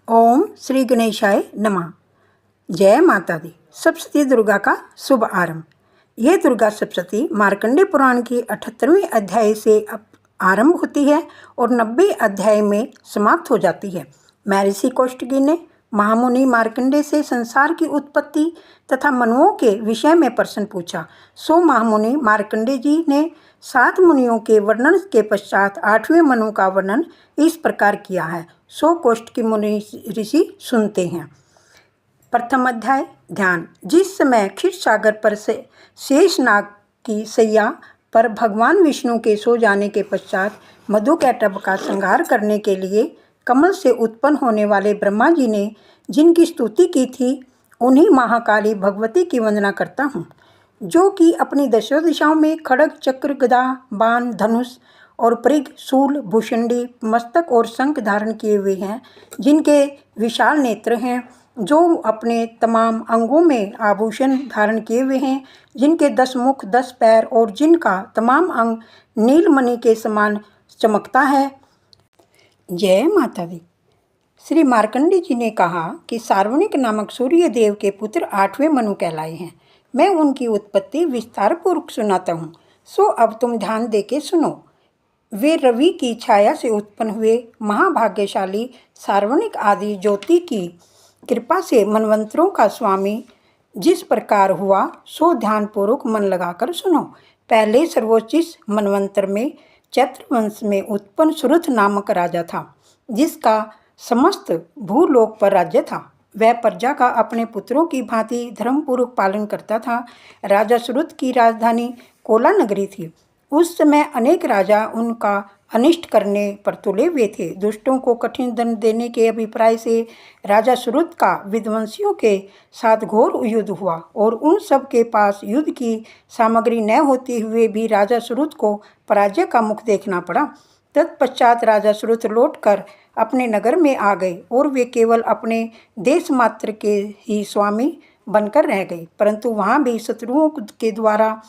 ओम श्री गणेशाय नमः। जय माता दी। सप्तशती दुर्गा का शुभ आरंभ। यह दुर्गा सप्तशती मार्कंडेय पुराण की 78वें अध्याय से आरंभ होती है और 90 अध्याय में समाप्त हो जाती है। महर्षि कौशिकी ने महामुनि मार्कंडेय से संसार की उत्पत्ति तथा मनुओं के विषय में प्रश्न पूछा। सो महामुनि मार्कंडेय जी ने 7 मुनियों के वर्णन के पश्चात 8वें मनु का वर्णन इस प्रकार किया है। सो कौशिकी मुनि ऋषि सुनते हैं। प्रथम अध्याय ध्यान। जिस समय क्षीर सागर पर से शेषनाग की सैया पर भगवान विष्णु के सो जाने के पश्चात मधुकैटभ का संहार करने के लिए कमल से उत्पन्न होने वाले ब्रह्मा जी ने जिनकी स्तुति की थी, उन्हीं महाकाली भगवती की वंदना करता हूँ, जो कि अपनी दशों दिशाओं में खड्ग चक्र गदा बाण धनुष और परिघ शूल भूषंडी मस्तक और शंख धारण किए हुए हैं, जिनके विशाल नेत्र हैं, जो अपने तमाम अंगों में आभूषण धारण किए हुए हैं, जिनके 10 मुख 10 पैर और जिनका तमाम अंग नीलमणि के समान चमकता है। जय माता दी। श्री मार्कंडेय जी ने कहा कि सार्वणिक नामक सूर्य देव के पुत्र 8वें मनु कहलाए हैं। मैं उनकी उत्पत्ति विस्तार पूर्वक सुनाता हूँ, सो अब तुम ध्यान दे के सुनो। वे रवि की छाया से उत्पन्न हुए महाभाग्यशाली सार्वणिक आदि ज्योति की कृपा से मनवंतरों का स्वामी जिस प्रकार हुआ, सो ध्यानपूर्वक मन लगाकर सुनो। पहले सर्वोच्च मनवंतर में चैत्र वंश में उत्पन्न सुरथ नामक राजा था, जिसका समस्त भूलोक पर राज्य था। वह प्रजा का अपने पुत्रों की भांति धर्मपूर्वक पालन करता था। राजा सुरथ की राजधानी कोला नगरी थी। उस समय अनेक राजा उनका अनिष्ट करने पर तुले हुए थे। दुष्टों को कठिन दंड देने के अभिप्राय से राजा सुरथ का विध्वंसियों के साथ घोर युद्ध हुआ और उन सब के पास युद्ध की सामग्री न होते हुए भी राजा सुरथ को पराजय का मुख देखना पड़ा। तत्पश्चात राजा सुरथ लौटकर अपने नगर में आ गए और वे केवल अपने देश मात्र के ही स्वामी बनकर रह गए, परंतु वहाँ भी शत्रुओं के द्वारा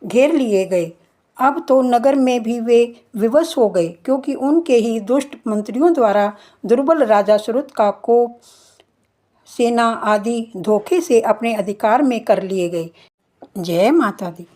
घेर लिए गए। अब तो नगर में भी वे विवश हो गए, क्योंकि उनके ही दुष्ट मंत्रियों द्वारा दुर्बल राजा सुरथ का कोप सेना आदि धोखे से अपने अधिकार में कर लिए गए। जय माता दी।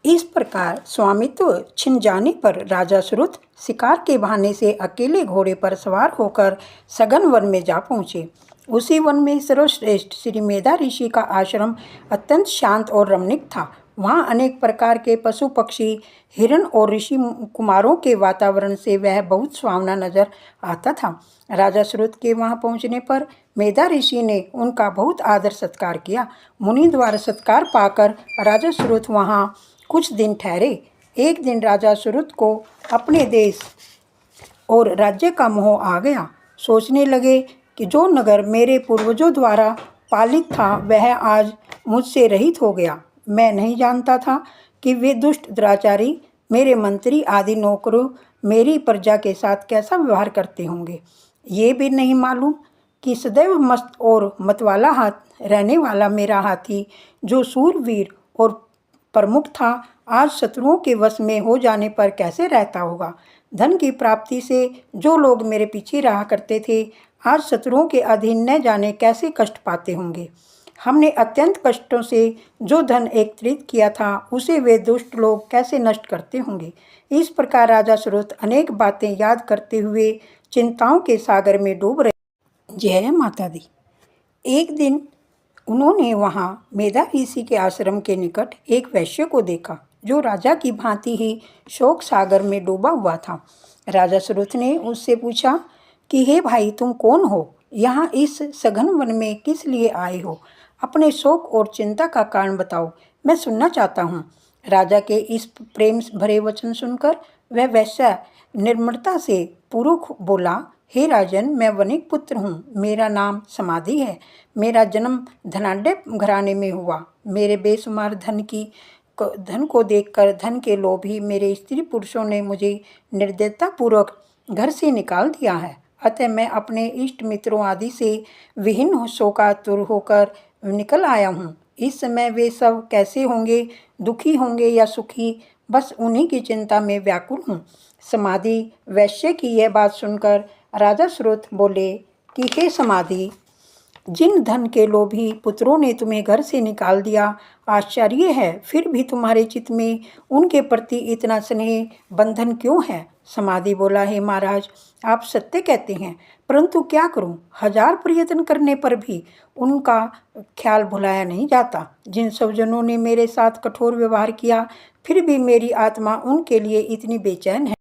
इस प्रकार स्वामित्व छिन जाने पर राजा सुरथ शिकार के बहाने से अकेले घोड़े पर सवार होकर सघन वन में जा पहुँचे। उसी वन में सर्वश्रेष्ठ श्री मेधा ऋषि का आश्रम अत्यंत शांत और रमणीक था। वहाँ अनेक प्रकार के पशु पक्षी हिरण और ऋषि कुमारों के वातावरण से वह बहुत सुहावना नजर आता था। राजा सुरथ के वहाँ पहुँचने पर मेधा ऋषि ने उनका बहुत आदर सत्कार किया। मुनि द्वारा सत्कार पाकर राजा सुरथ वहाँ कुछ दिन ठहरे। एक दिन राजा सुरथ को अपने देश और राज्य का मोह आ गया। सोचने लगे कि जो नगर मेरे पूर्वजों द्वारा पालित था, वह आज मुझसे रहित हो गया। मैं नहीं जानता था कि वे दुष्ट दुराचारी मेरे मंत्री आदि नौकरों मेरी प्रजा के साथ कैसा व्यवहार करते होंगे। ये भी नहीं मालूम कि सदैव मस्त और मतवाला हाथ रहने वाला मेरा हाथी, जो सूरवीर और प्रमुख था, आज शत्रुओं के वश में हो जाने पर कैसे रहता होगा। धन की प्राप्ति से जो लोग मेरे पीछे रहा करते थे, आज शत्रुओं के अधीन न जाने कैसे कष्ट पाते होंगे। हमने अत्यंत कष्टों से जो धन एकत्रित किया था, उसे वे दुष्ट लोग कैसे नष्ट करते होंगे। इस प्रकार राजा सुरथ अनेक बातें याद करते हुए चिंताओं के सागर में डूब रहे। जय माता दी। एक दिन उन्होंने वहाँ मेधा ऋषि के आश्रम के निकट एक वैश्य को देखा, जो राजा की भांति ही शोक सागर में डूबा हुआ था। राजा सुरथ ने उससे पूछा कि हे भाई, तुम कौन हो? यहाँ इस सघन वन में किस लिए आए हो? अपने शोक और चिंता का कारण बताओ, मैं सुनना चाहता हूँ। राजा के इस प्रेम भरे वचन सुनकर वह वैश्य निर्मलता से पूर्वक बोला, हे राजन, मैं वणिक पुत्र हूँ। मेरा नाम समाधि है। मेरा जन्म धनाढ्य घराने में हुआ। मेरे बेशुमार धन को देखकर धन के लोभी मेरे स्त्री पुरुषों ने मुझे निर्दयतापूर्वक घर से निकाल दिया है। अतः मैं अपने इष्ट मित्रों आदि से विहीन शोकातुर होकर निकल आया हूँ। इस समय वे सब कैसे होंगे, दुखी होंगे या सुखी, बस उन्हीं की चिंता में व्याकुल हूँ। समाधि वैश्य की यह बात सुनकर राजा सुरथ बोले कि हे समाधि, जिन धन के लोभी पुत्रों ने तुम्हें घर से निकाल दिया, आश्चर्य है फिर भी तुम्हारे चित्त में उनके प्रति इतना स्नेह बंधन क्यों है। समाधि बोला, हे महाराज, आप सत्य कहते हैं, परंतु क्या करूं, 1000 प्रयत्न करने पर भी उनका ख्याल भुलाया नहीं जाता। जिन सज्जनों ने मेरे साथ कठोर व्यवहार किया, फिर भी मेरी आत्मा उनके लिए इतनी बेचैन है,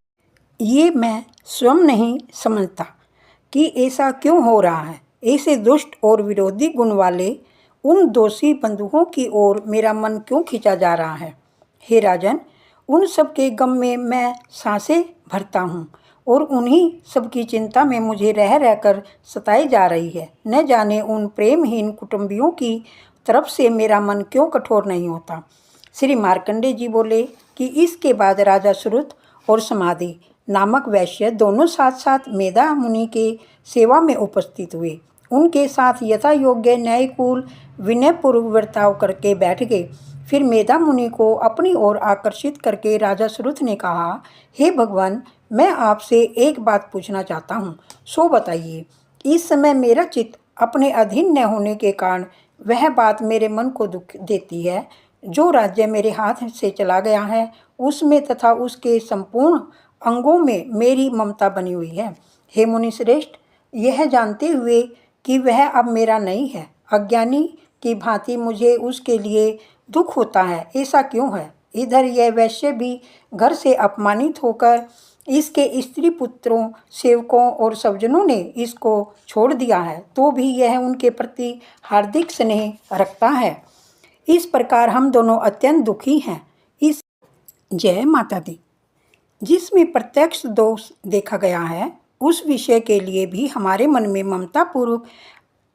ये मैं स्वयं नहीं समझता कि ऐसा क्यों हो रहा है। ऐसे दुष्ट और विरोधी गुण वाले उन दोषी बंधुओं की ओर मेरा मन क्यों खींचा जा रहा है। हे राजन, उन सब के गम में मैं सांसें भरता हूँ और उन्हीं सबकी चिंता में मुझे रह रहकर सताई जा रही है। न जाने उन प्रेमहीन कुटुंबियों की तरफ से मेरा मन क्यों कठोर नहीं होता। श्री मार्कंडेय जी बोले कि इसके बाद राजा सुरुत और समाधि नामक वैश्य दोनों साथ साथ मेधा मुनि के सेवा में उपस्थित हुए। उनके साथ यथा योग्य न्यायकूल विनयपूर्वक बर्ताव करके बैठ गए। फिर मेधा मुनि को अपनी ओर आकर्षित करके राजा सुरुत ने कहा, हे भगवान, मैं आपसे एक बात पूछना चाहता हूँ, सो बताइए। इस समय मेरा चित्त अपने अधीन न होने के कारण वह बात मेरे मन को दुख देती है। जो राज्य मेरे हाथ से चला गया है, उसमें तथा उसके संपूर्ण अंगों में मेरी ममता बनी हुई है। हे मुनि श्रेष्ठ, यह जानते हुए कि वह अब मेरा नहीं है, अज्ञानी की भांति मुझे उसके लिए दुख होता है, ऐसा क्यों है। इधर यह वैश्य भी घर से अपमानित होकर इसके स्त्री पुत्रों, सेवकों और सज्जनों ने इसको छोड़ दिया है, तो भी यह उनके प्रति हार्दिक स्नेह रखता है। इस प्रकार हम दोनों अत्यंत दुखी हैं। इस जय माता दी। जिसमें प्रत्यक्ष दोष देखा गया है, उस विषय के लिए भी हमारे मन में ममता पूर्वक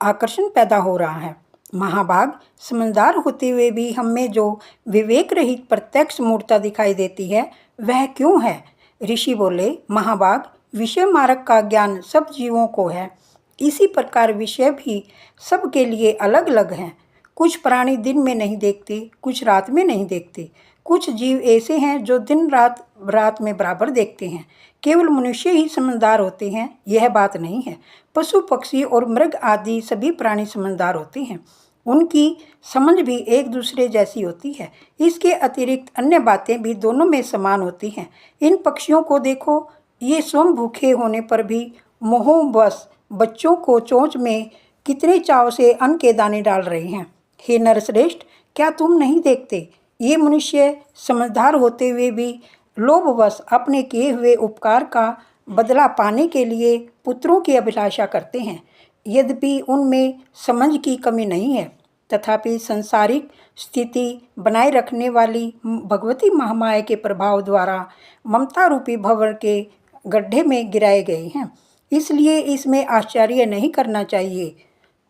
आकर्षण पैदा हो रहा है। महाभाग, समझदार होते हुए भी हमें जो विवेक रहित प्रत्यक्ष मूर्ता दिखाई देती है, वह क्यों है। ऋषि बोले, महाभाग, विषय मार्ग का ज्ञान सब जीवों को है, इसी प्रकार विषय भी सबके लिए अलग अलग हैं। कुछ प्राणी दिन में नहीं देखते, कुछ रात में नहीं देखते। कुछ जीव ऐसे हैं जो दिन रात में बराबर देखते हैं। केवल मनुष्य ही समझदार होते हैं, यह बात नहीं है। पशु पक्षी और मृग आदि सभी प्राणी समझदार होते हैं, उनकी समझ भी एक दूसरे जैसी होती है। इसके अतिरिक्त अन्य बातें भी दोनों में समान होती हैं। इन पक्षियों को देखो, ये स्वयं भूखे होने पर भी मोहवश बच्चों को चोंच में कितने चाव से अन्न के दाने डाल रहे हैं। हे नरश्रेष्ठ, क्या तुम नहीं देखते, ये मनुष्य समझदार होते हुए भी लोभवश अपने किए हुए उपकार का बदला पाने के लिए पुत्रों की अभिलाषा करते हैं। यद्यपि उनमें समझ की कमी नहीं है, तथापि सांसारिक स्थिति बनाए रखने वाली भगवती महामाया के प्रभाव द्वारा ममता रूपी भंवर के गड्ढे में गिराए गए हैं। इसलिए इसमें आश्चर्य नहीं करना चाहिए।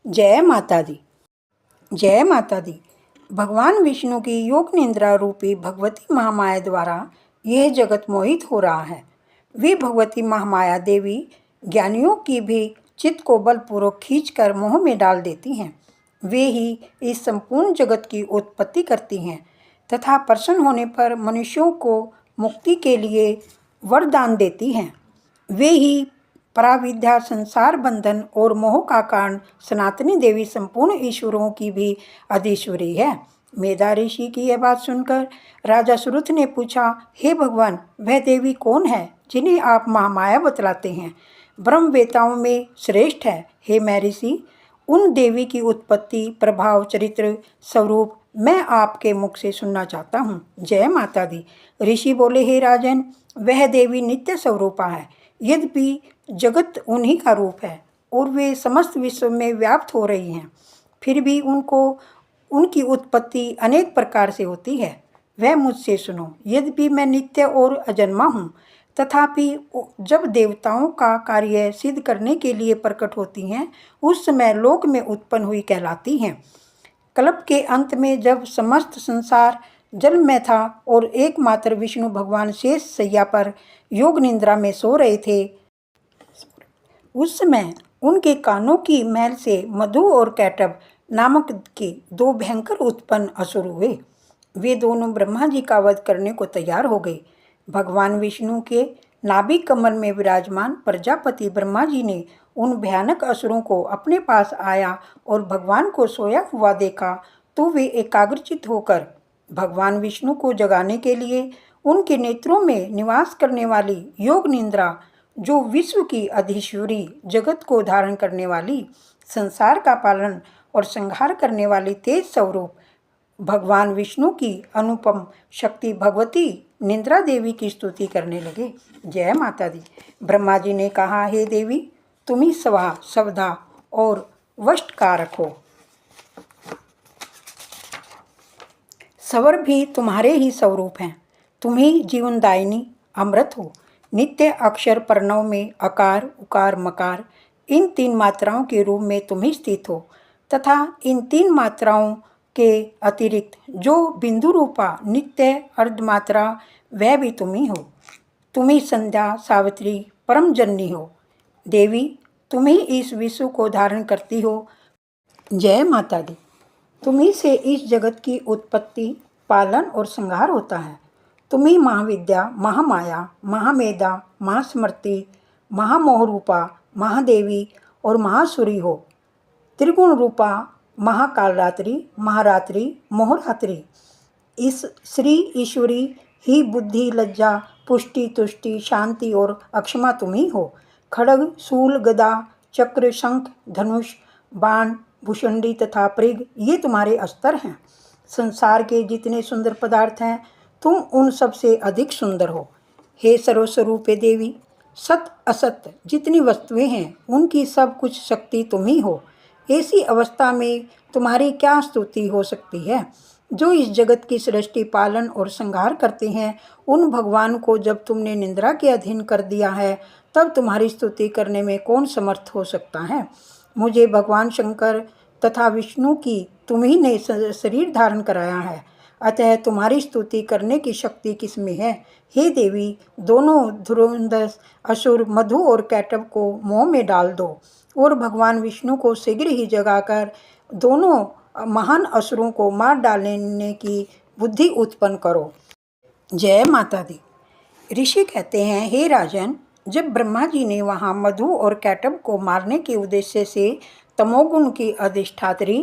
जय माता दी। जय माता दी। भगवान विष्णु की योग निंद्रा रूपी भगवती महामाया द्वारा यह जगत मोहित हो रहा है। वे भगवती महामाया देवी ज्ञानियों की भी चित्त को बलपूर्वक खींचकर मोह में डाल देती हैं। वे ही इस संपूर्ण जगत की उत्पत्ति करती हैं तथा प्रसन्न होने पर मनुष्यों को मुक्ति के लिए वरदान देती हैं। वे ही पराविद्या, संसार बंधन और मोह का कारण सनातनी देवी संपूर्ण ईश्वरों की भी अधीश्वरी है। मेधा ऋषि की यह बात सुनकर राजा सुरुत ने पूछा, हे भगवान, वह देवी कौन है जिन्हें आप महामाया बतलाते हैं? ब्रह्मवेताओं में श्रेष्ठ है। हे महर्षि, उन देवी की उत्पत्ति, प्रभाव, चरित्र, स्वरूप मैं आपके मुख से सुनना चाहता हूँ। जय माता दी। ऋषि बोले, हे राजन, वह देवी नित्य स्वरूपा है। यद्यपि जगत उन्हीं का रूप है और वे समस्त विश्व में व्याप्त हो रही हैं, फिर भी उनकी उत्पत्ति अनेक प्रकार से होती है। वह मुझसे सुनो। यद्यपि मैं नित्य और अजन्मा हूँ, तथापि जब देवताओं का कार्य सिद्ध करने के लिए प्रकट होती हैं, उस समय लोक में उत्पन्न हुई कहलाती हैं। कल्प के अंत में जब समस्त संसार जल में था और एकमात्र विष्णु भगवान शेष शैया पर योग निंद्रा में सो रहे थे, उस समय उनके कानों की महल से मधु और कैटभ नामक के 2 भयंकर उत्पन्न असुर हुए। वे दोनों ब्रह्मा जी का वध करने को तैयार हो गए। भगवान विष्णु के नाभि कमल में विराजमान प्रजापति ब्रह्मा जी ने उन भयानक असुरों को अपने पास आया और भगवान को सोया हुआ देखा तो वे एकाग्रचित होकर भगवान विष्णु को जगाने के लिए उनके नेत्रों में निवास करने वाली योग निद्रा, जो विश्व की अधीश्वरी, जगत को धारण करने वाली, संसार का पालन और संहार करने वाली तेज स्वरूप भगवान विष्णु की अनुपम शक्ति भगवती निद्रा देवी की स्तुति करने लगे। जय माता दी। ब्रह्मा जी ने कहा, हे देवी, तुम ही सवा सवधा और वष्ट कारक हो। सवर भी तुम्हारे ही स्वरूप हैं। तुम ही जीवनदायिनी अमृत हो। नित्य अक्षर प्रणव में अकार उकार मकार इन 3 मात्राओं के रूप में तुम ही स्थित हो तथा इन 3 मात्राओं के अतिरिक्त जो बिंदु रूपा नित्य अर्धमात्रा वह भी तुम ही हो। तुम ही संध्या सावित्री परम जननी हो। देवी, तुम ही इस विश्व को धारण करती हो। जय माता दी। तुम ही से इस जगत की उत्पत्ति, पालन और संहार होता है। तुम ही महाविद्या, महामाया, महामेधा, महास्मृति, महामोहरूपा, महादेवी और महासुरी हो। त्रिगुण रूपा महाकालरात्रि, महारात्रि, मोहरात्रि। इस श्री ईश्वरी ही बुद्धि, लज्जा, पुष्टि, तुष्टि, शांति और अक्षमा तुम ही हो। खड्ग, शूल, गदा, चक्र, शंख, धनुष, बाण, भुषुंडी तथा पृग ये तुम्हारे अस्त्र हैं। संसार के जितने सुंदर पदार्थ हैं तुम उन सब से अधिक सुंदर हो। हे सर्वस्वरूपे देवी, सत असत जितनी वस्तुएं हैं उनकी सब कुछ शक्ति तुम ही हो। ऐसी अवस्था में तुम्हारी क्या स्तुति हो सकती है। जो इस जगत की सृष्टि, पालन और संहार करते हैं, उन भगवान को जब तुमने निंद्रा के अधीन कर दिया है तब तुम्हारी स्तुति करने में कौन समर्थ हो सकता है। मुझे भगवान शंकर तथा विष्णु की तुम ही ने शरीर धारण कराया है, अतः तुम्हारी स्तुति करने की शक्ति किसमें है। हे देवी, दोनों धुरंधर असुर मधु और कैटव को मोह में डाल दो और भगवान विष्णु को शीघ्र ही जगाकर दोनों महान असुरों को मार डालने की बुद्धि उत्पन्न करो। जय माता दी। ऋषि कहते हैं, हे राजन, जब ब्रह्मा जी ने वहाँ मधु और कैटव को मारने के उद्देश्य से तमोगुण की अधिष्ठात्री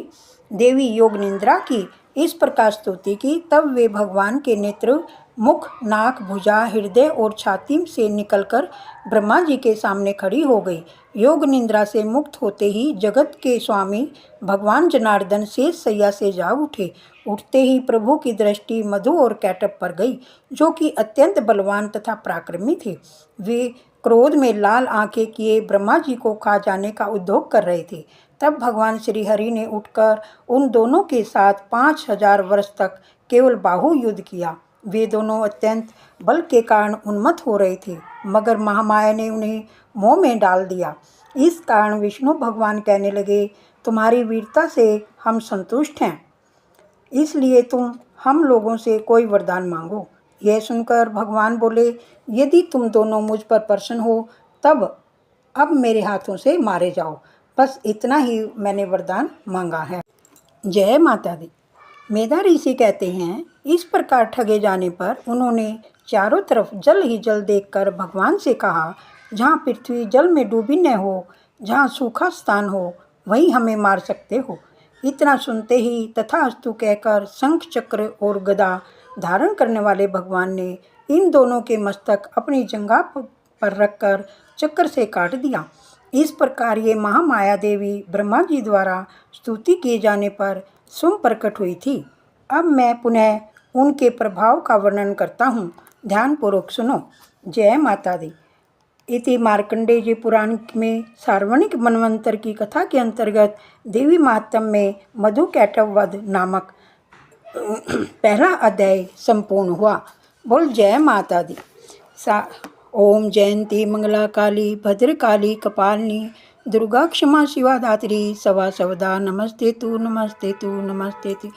देवी योग निद्रा की इस प्रकार स्तुति की, तब वे भगवान के नेत्र, मुख, नाक, भुजा, हृदय और छाती से निकलकर ब्रह्मा जी के सामने खड़ी हो गई। योग निद्रा से मुक्त होते ही जगत के स्वामी भगवान जनार्दन शेष शैया से जाग उठे। उठते ही प्रभु की दृष्टि मधु और कैटव पर गई, जो कि अत्यंत बलवान तथा पराक्रमी थे। वे क्रोध में लाल आंखें किए ब्रह्मा जी को खा जाने का उद्योग कर रहे थे। तब भगवान श्री हरि ने उठकर उन दोनों के साथ 5000 वर्ष तक केवल बाहु युद्ध किया। वे दोनों अत्यंत बल के कारण उन्मत्त हो रहे थे, मगर महामाया ने उन्हें मोह में डाल दिया। इस कारण विष्णु भगवान कहने लगे, तुम्हारी वीरता से हम संतुष्ट हैं, इसलिए तुम हम लोगों से कोई वरदान मांगो। यह सुनकर भगवान बोले, यदि तुम दोनों मुझ पर प्रसन्न हो तब अब मेरे हाथों से मारे जाओ। बस इतना ही मैंने वरदान मांगा है। जय माता दी। मेधा ऋषि कहते हैं, इस प्रकार ठगे जाने पर उन्होंने चारों तरफ जल ही जल देखकर भगवान से कहा, जहाँ पृथ्वी जल में डूबी न हो, जहाँ सूखा स्थान हो, वहीं हमें मार सकते हो। इतना सुनते ही तथास्तु कहकर शंख, चक्र और गदा धारण करने वाले भगवान ने इन दोनों के मस्तक अपनी जंघा पर रखकर चक्र से काट दिया। इस प्रकार ये महामाया देवी ब्रह्मा जी द्वारा स्तुति किए जाने पर स्वयं प्रकट हुई थी। अब मैं पुनः उनके प्रभाव का वर्णन करता हूँ, ध्यानपूर्वक सुनो। जय माता दी। इति मार्कंडेय जी पुराण में सार्वणिक मनवंतर की कथा के अंतर्गत देवी महात्म्य में मधु कैटव वध नामक पहला अध्याय संपूर्ण हुआ। बोल जय माता दी। ओम जयंती मंगला काली भद्रकाली कपालिनी दुर्गा क्षमा शिवा धात्री सवा सवदा नमस्ते तु नमस्ते तु नमस्ते तु।